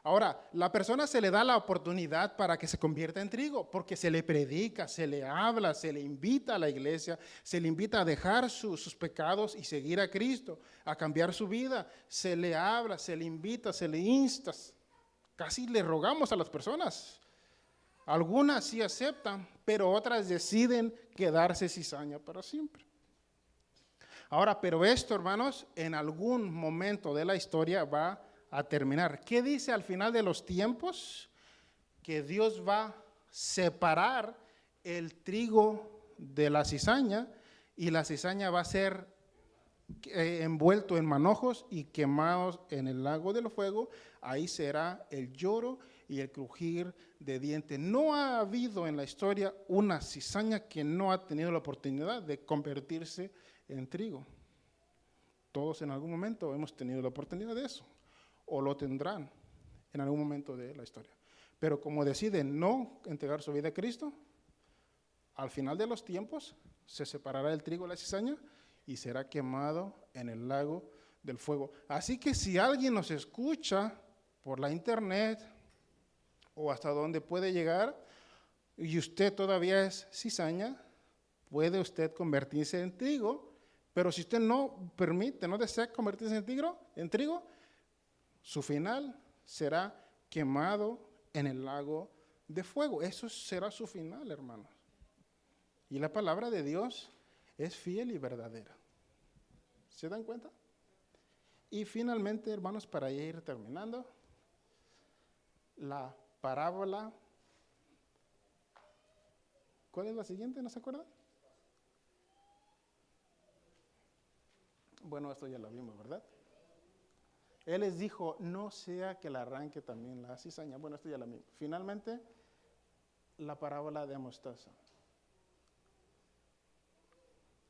Ahora, la persona se le da la oportunidad para que se convierta en trigo, porque se le predica, se le habla, se le invita a la iglesia, se le invita a dejar sus pecados y seguir a Cristo, a cambiar su vida. Se le habla, se le invita, se le insta. Casi le rogamos a las personas. Algunas sí aceptan, pero otras deciden quedarse cizaña para siempre. Ahora, pero esto, hermanos, en algún momento de la historia va a terminar. ¿Qué dice al final de los tiempos? Que Dios va a separar el trigo de la cizaña y la cizaña va a ser envuelto en manojos y quemados en el lago del fuego. Ahí será el lloro y el crujir de dientes. No ha habido en la historia una cizaña que no ha tenido la oportunidad de convertirse en trigo. Todos en algún momento hemos tenido la oportunidad de eso, o lo tendrán en algún momento de la historia. Pero como deciden no entregar su vida a Cristo, al final de los tiempos se separará el trigo de la cizaña y será quemado en el lago del fuego. Así que si alguien nos escucha por la internet o hasta donde puede llegar y usted todavía es cizaña, puede usted convertirse en trigo, pero si usted no permite, no desea convertirse en trigo, su final será quemado en el lago de fuego. Eso será su final, hermanos. Y la palabra de Dios es fiel y verdadera. ¿Se dan cuenta? Y finalmente, hermanos, para ir terminando, la parábola. ¿Cuál es la siguiente? ¿No se acuerdan? Bueno, esto ya lo vimos, ¿verdad? Él les dijo, no sea que la arranque también la cizaña. Bueno, esto ya lo vimos. Finalmente, la parábola de mostaza.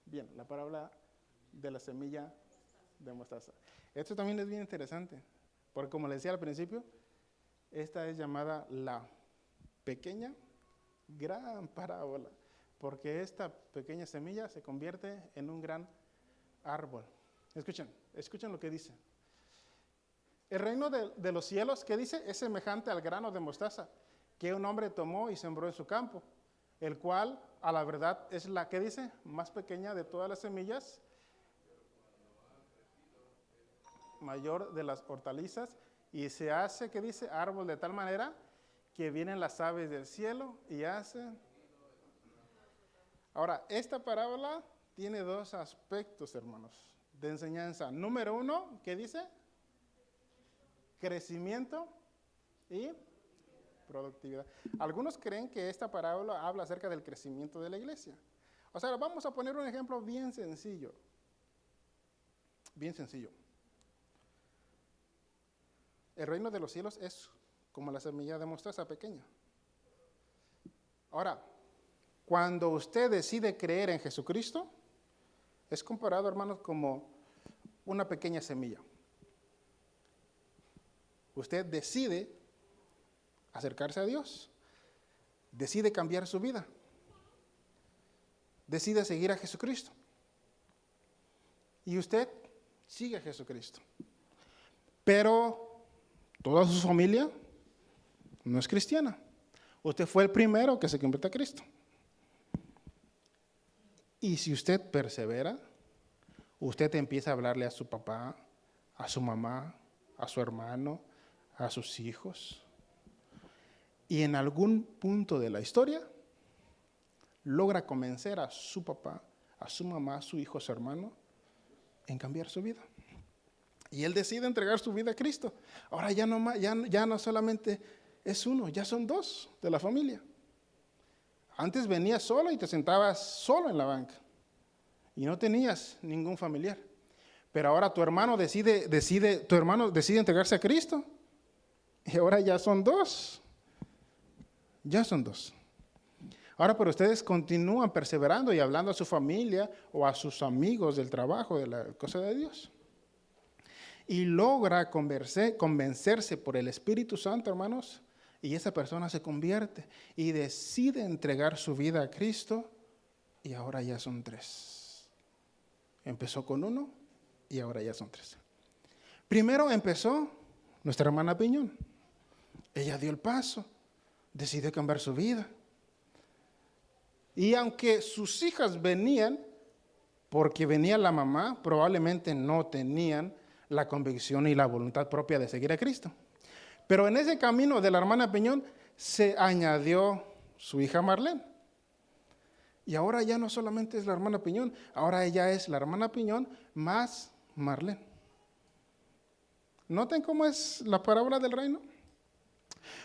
Bien, la parábola de la semilla de mostaza. Esto también es bien interesante, porque como les decía al principio, esta es llamada la pequeña gran parábola, porque esta pequeña semilla se convierte en un gran árbol. Escuchen lo que dice. El reino de los cielos, ¿qué dice? Es semejante al grano de mostaza que un hombre tomó y sembró en su campo, el cual, a la verdad, es la, ¿qué dice? Más pequeña de todas las semillas, mayor de las hortalizas, y se hace, ¿qué dice? Árbol de tal manera que vienen las aves del cielo y hacen. Ahora, esta parábola tiene dos aspectos, hermanos, de enseñanza. Número uno, ¿qué dice? Crecimiento y productividad. Algunos creen que esta parábola habla acerca del crecimiento de la iglesia. O sea, vamos a poner un ejemplo bien sencillo. Bien sencillo. El reino de los cielos es como la semilla de mostaza pequeña. Ahora, cuando usted decide creer en Jesucristo, es comparado, hermanos, como una pequeña semilla. Usted decide acercarse a Dios, decide cambiar su vida, decide seguir a Jesucristo. Y usted sigue a Jesucristo. Pero toda su familia no es cristiana. Usted fue el primero que se convirtió a Cristo. Y si usted persevera, usted empieza a hablarle a su papá, a su mamá, a su hermano, a sus hijos. Y en algún punto de la historia, logra convencer a su papá, a su mamá, a su hijo, a su hermano, en cambiar su vida. Y él decide entregar su vida a Cristo. Ahora ya no solamente es uno, ya son dos de la familia. Antes venías solo y te sentabas solo en la banca. Y no tenías ningún familiar. Pero ahora tu hermano decide entregarse a Cristo. Y ahora ya son dos. Ya son dos. Ahora, pero ustedes continúan perseverando y hablando a su familia o a sus amigos del trabajo, de la cosa de Dios. Y logra convencerse por el Espíritu Santo, hermanos, y esa persona se convierte y decide entregar su vida a Cristo, y ahora ya son tres. Empezó con uno y ahora ya son tres. Primero empezó nuestra hermana Piñón. Ella dio el paso, decidió cambiar su vida. Y aunque sus hijas venían, porque venía la mamá, probablemente no tenían la convicción y la voluntad propia de seguir a Cristo. Pero en ese camino de la hermana Piñón se añadió su hija Marlene. Y ahora ya no solamente es la hermana Piñón, ahora ella es la hermana Piñón más Marlene. ¿Noten cómo es la parábola del reino?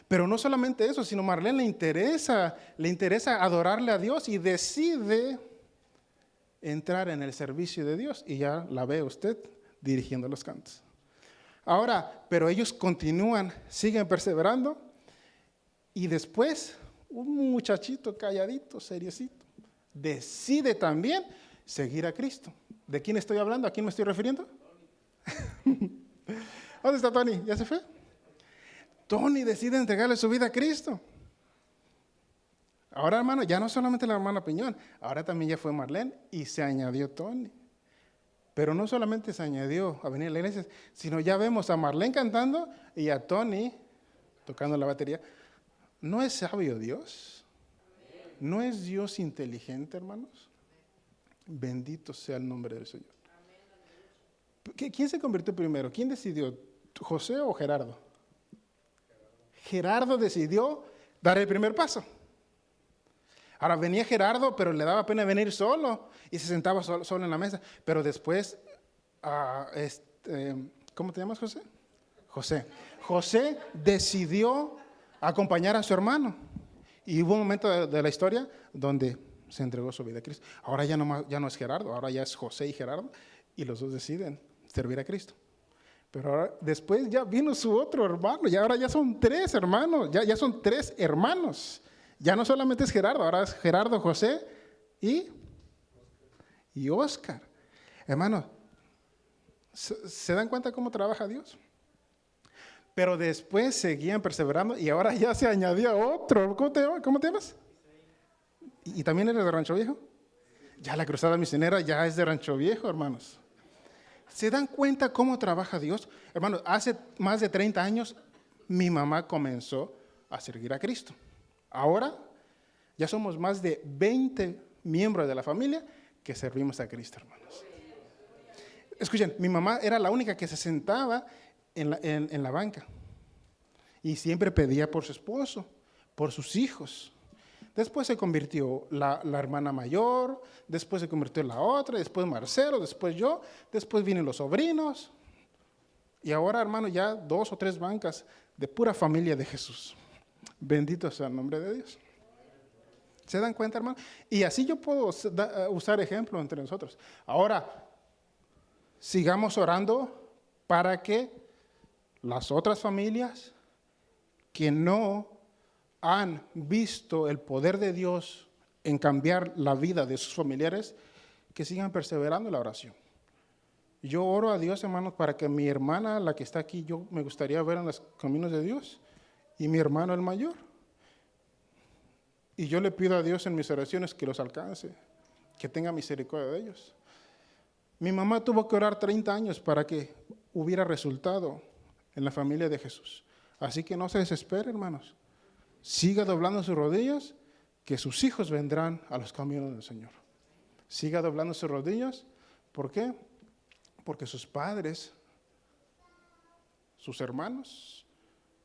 Pero no solamente eso, sino Marlene le interesa adorarle a Dios y decide entrar en el servicio de Dios. Y ya la ve usted dirigiendo los cantos. Ahora, pero ellos continúan, siguen perseverando. Y después, un muchachito calladito, seriecito, decide también seguir a Cristo. ¿De quién estoy hablando? ¿A quién me estoy refiriendo? ¿Dónde está Tony? ¿Ya se fue? Tony decide entregarle su vida a Cristo. Ahora, hermano, ya no solamente la hermana Piñón, ahora también ya fue Marlene y se añadió Tony. Pero no solamente se añadió a venir a la iglesia, sino ya vemos a Marlene cantando y a Tony tocando la batería. ¿No es sabio Dios? ¿No es Dios inteligente, hermanos? Bendito sea el nombre del Señor. ¿Quién se convirtió primero? ¿Quién decidió? ¿José o Gerardo? Gerardo decidió dar el primer paso. Ahora venía Gerardo, pero le daba pena venir solo y se sentaba solo en la mesa. Pero después, ¿cómo te llamas, José? José decidió acompañar a su hermano. Y hubo un momento de la historia donde se entregó su vida a Cristo. Ahora ya no es Gerardo, ahora ya es José y Gerardo, y los dos deciden servir a Cristo. Pero ahora, después ya vino su otro hermano, y ahora ya son 3 hermanos, ya son 3 hermanos. Ya no solamente es Gerardo, ahora es Gerardo, José y Oscar. Hermano, ¿se dan cuenta cómo trabaja Dios? Pero después seguían perseverando y ahora ya se añadió otro. ¿Cómo te llamas? ¿Y también eres de Rancho Viejo? Ya la Cruzada Misionera ya es de Rancho Viejo, hermanos. ¿Se dan cuenta cómo trabaja Dios? Hermanos, hace más de 30 años mi mamá comenzó a servir a Cristo. Ahora ya somos más de 20 miembros de la familia que servimos a Cristo, hermanos. Escuchen, mi mamá era la única que se sentaba en la banca y siempre pedía por su esposo, por sus hijos. Después se convirtió la hermana mayor, después se convirtió la otra, después Marcelo, después yo, después vienen los sobrinos. Y ahora, hermano, ya 2 o 3 bancas de pura familia de Jesús. Bendito sea el nombre de Dios. ¿Se dan cuenta, hermano? Y así yo puedo usar ejemplo entre nosotros. Ahora, sigamos orando para que las otras familias que no han visto el poder de Dios en cambiar la vida de sus familiares, que sigan perseverando en la oración. Yo oro a Dios, hermanos, para que mi hermana, la que está aquí, yo me gustaría ver en los caminos de Dios, y mi hermano el mayor. Y yo le pido a Dios en mis oraciones que los alcance, que tenga misericordia de ellos. Mi mamá tuvo que orar 30 años para que hubiera resultado en la familia de Jesús. Así que no se desespere, hermanos. Siga doblando sus rodillas, que sus hijos vendrán a los caminos del Señor. Siga doblando sus rodillas. ¿Por qué? Porque sus padres, sus hermanos,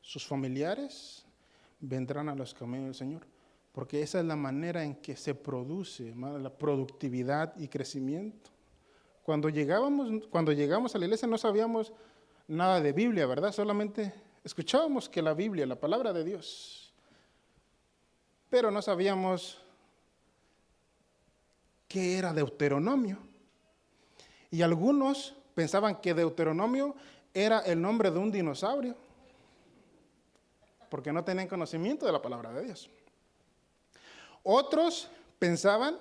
sus familiares vendrán a los caminos del Señor. Porque esa es la manera en que se produce, hermano, la productividad y crecimiento. Cuando llegamos a la iglesia no sabíamos nada de Biblia, ¿verdad? Solamente escuchábamos que la Biblia, la palabra de Dios, pero no sabíamos qué era Deuteronomio. Y algunos pensaban que Deuteronomio era el nombre de un dinosaurio, porque no tenían conocimiento de la palabra de Dios. Otros pensaban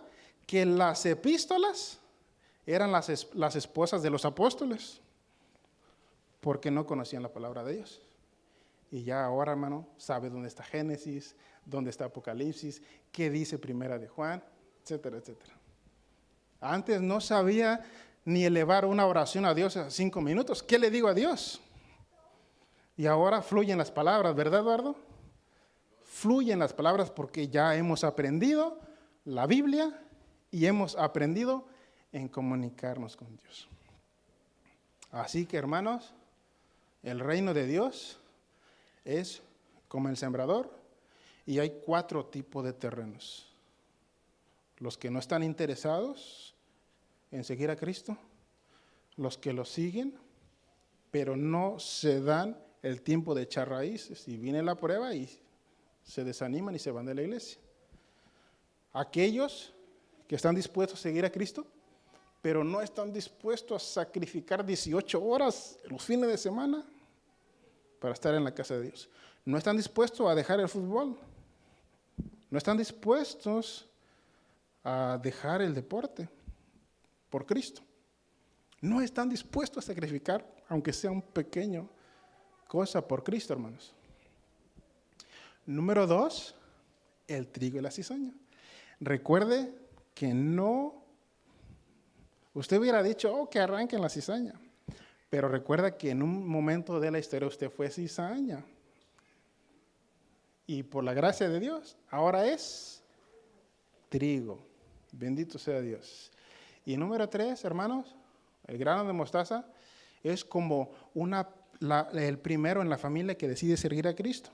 que las epístolas eran las esposas de los apóstoles, porque no conocían la palabra de Dios. Y ya ahora, hermano, sabe dónde está Génesis, dónde está Apocalipsis, qué dice Primera de Juan, etcétera, etcétera. Antes no sabía ni elevar una oración a Dios a 5 minutos. ¿Qué le digo a Dios? Y ahora fluyen las palabras, ¿verdad, Eduardo? Fluyen las palabras porque ya hemos aprendido la Biblia y hemos aprendido en comunicarnos con Dios. Así que, hermanos, el reino de Dios es como el sembrador y hay 4 tipos de terrenos. Los que no están interesados en seguir a Cristo, los que lo siguen, pero no se dan el tiempo de echar raíces y viene la prueba y se desaniman y se van de la iglesia. Aquellos que están dispuestos a seguir a Cristo, pero no están dispuestos a sacrificar 18 horas los fines de semana para estar en la casa de Dios. No están dispuestos a dejar el fútbol. No están dispuestos a dejar el deporte por Cristo. No están dispuestos a sacrificar, aunque sea un pequeño cosa por Cristo, hermanos. Número 2, el trigo y la cizaña. Recuerde que no, usted hubiera dicho, que arranquen la cizaña, pero recuerda que en un momento de la historia usted fue cizaña. Y por la gracia de Dios, ahora es trigo. Bendito sea Dios. Y número 3, hermanos, el grano de mostaza es como el primero en la familia que decide seguir a Cristo.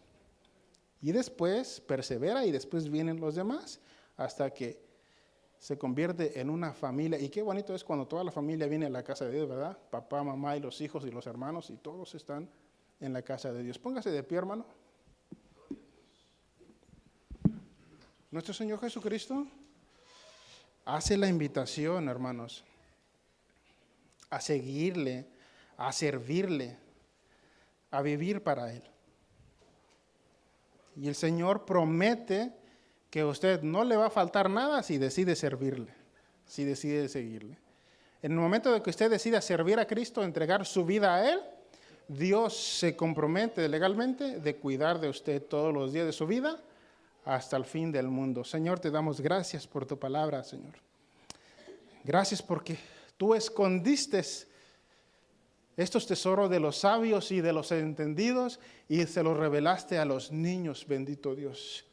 Y después persevera y después vienen los demás hasta que se convierte en una familia. Y qué bonito es cuando toda la familia viene a la casa de Dios, ¿verdad? Papá, mamá y los hijos y los hermanos y todos están en la casa de Dios. Póngase de pie, hermano. Nuestro Señor Jesucristo hace la invitación, hermanos, a seguirle, a servirle, a vivir para Él. Y el Señor promete que a usted no le va a faltar nada si decide servirle, si decide seguirle. En el momento de que usted decida servir a Cristo, entregar su vida a Él, Dios se compromete legalmente de cuidar de usted todos los días de su vida hasta el fin del mundo. Señor, te damos gracias por tu palabra, Señor. Gracias porque tú escondiste estos tesoros de los sabios y de los entendidos y se los revelaste a los niños, bendito Dios.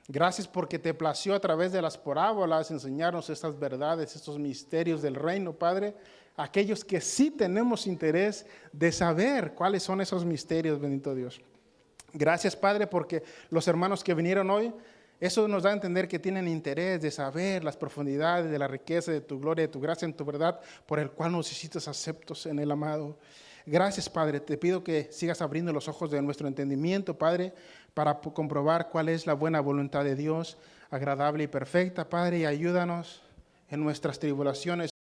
Gracias porque te plació a través de las parábolas enseñarnos estas verdades, estos misterios del reino, Padre. Aquellos que sí tenemos interés de saber cuáles son esos misterios, bendito Dios. Gracias, Padre, porque los hermanos que vinieron hoy, eso nos da a entender que tienen interés de saber las profundidades de la riqueza de tu gloria, de tu gracia, en tu verdad, por el cual nos hiciste aceptos en el amado. Gracias, Padre. Te pido que sigas abriendo los ojos de nuestro entendimiento, Padre, para comprobar cuál es la buena voluntad de Dios, agradable y perfecta, Padre, y ayúdanos en nuestras tribulaciones